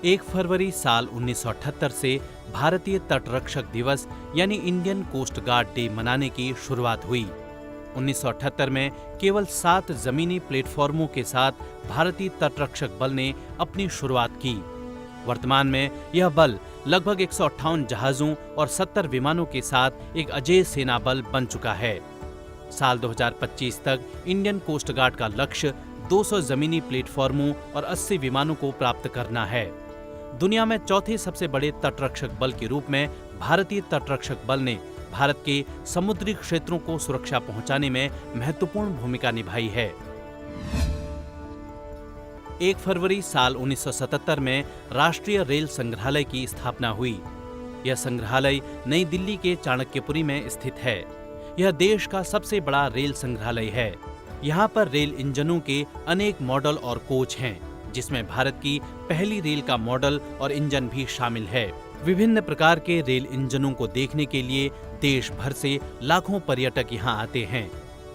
1 फरवरी साल 1978 से भारतीय तटरक्षक दिवस यानी इंडियन कोस्ट गार्ड डे मनाने की शुरुआत हुई। 1978 में केवल 7 जमीनी प्लेटफॉर्मों के साथ भारतीय तटरक्षक बल ने अपनी शुरुआत की। वर्तमान में यह बल लगभग 158 जहाजों और 70 विमानों के साथ एक अजेय सेना बल बन चुका है। साल 2025 तक इंडियन कोस्ट गार्ड का लक्ष्य 200 जमीनी प्लेटफॉर्मों और 80 विमानों को प्राप्त करना है। दुनिया में चौथे सबसे बड़े तटरक्षक बल के रूप में भारतीय तटरक्षक बल ने भारत के समुद्री क्षेत्रों को सुरक्षा पहुंचाने में महत्वपूर्ण भूमिका निभाई है। 1 फरवरी साल 1977 में राष्ट्रीय रेल संग्रहालय की स्थापना हुई। यह संग्रहालय नई दिल्ली के चाणक्यपुरी में स्थित है। यह देश का सबसे बड़ा रेल संग्रहालय है। यहाँ पर रेल इंजनों के अनेक मॉडल और कोच हैं, जिसमें भारत की पहली रेल का मॉडल और इंजन भी शामिल है। विभिन्न प्रकार के रेल इंजनों को देखने के लिए देश भर से लाखों पर्यटक यहाँ आते हैं।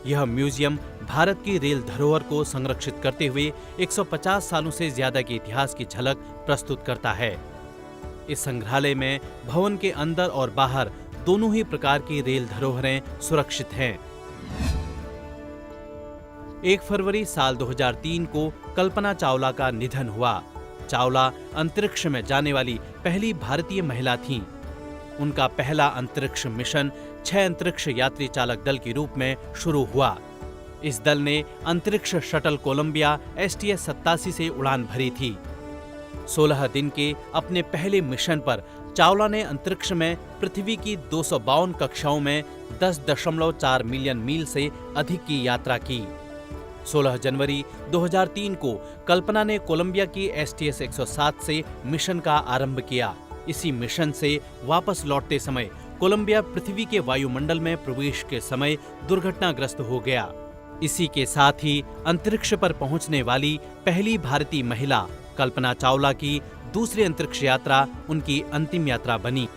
यह म्यूजियम भारत की रेल धरोहर को संरक्षित करते हुए 150 सालों से ज्यादा के इतिहास की झलक प्रस्तुत करता है। इस संग्रहालय में भवन के अंदर और बाहर दोनों ही प्रकार की रेल धरोहरें सुरक्षित हैं। 1 फरवरी साल 2003 को कल्पना चावला का निधन हुआ। चावला अंतरिक्ष में जाने वाली पहली भारतीय महिला थीं। उनका पहला अंतरिक्ष मिशन 6 अंतरिक्ष यात्री चालक दल के रूप में शुरू हुआ। इस दल ने अंतरिक्ष शटल कोलंबिया STS-87 से उड़ान भरी थी। 16 दिन के अपने पहले मिशन पर चावला ने अंतरिक्ष में पृथ्वी की 252 कक्षाओं में 10.4 मिलियन मील से अधिक की यात्रा की। 16 जनवरी 2003 को कल्पना ने कोलंबिया की STS-107 से मिशन का आरंभ किया। इसी मिशन से वापस लौटते समय कोलंबिया पृथ्वी के वायुमंडल में प्रवेश के समय दुर्घटनाग्रस्त हो गया। इसी के साथ ही अंतरिक्ष पर पहुंचने वाली पहली भारतीय महिला कल्पना चावला की दूसरी अंतरिक्ष यात्रा उनकी अंतिम यात्रा बनी।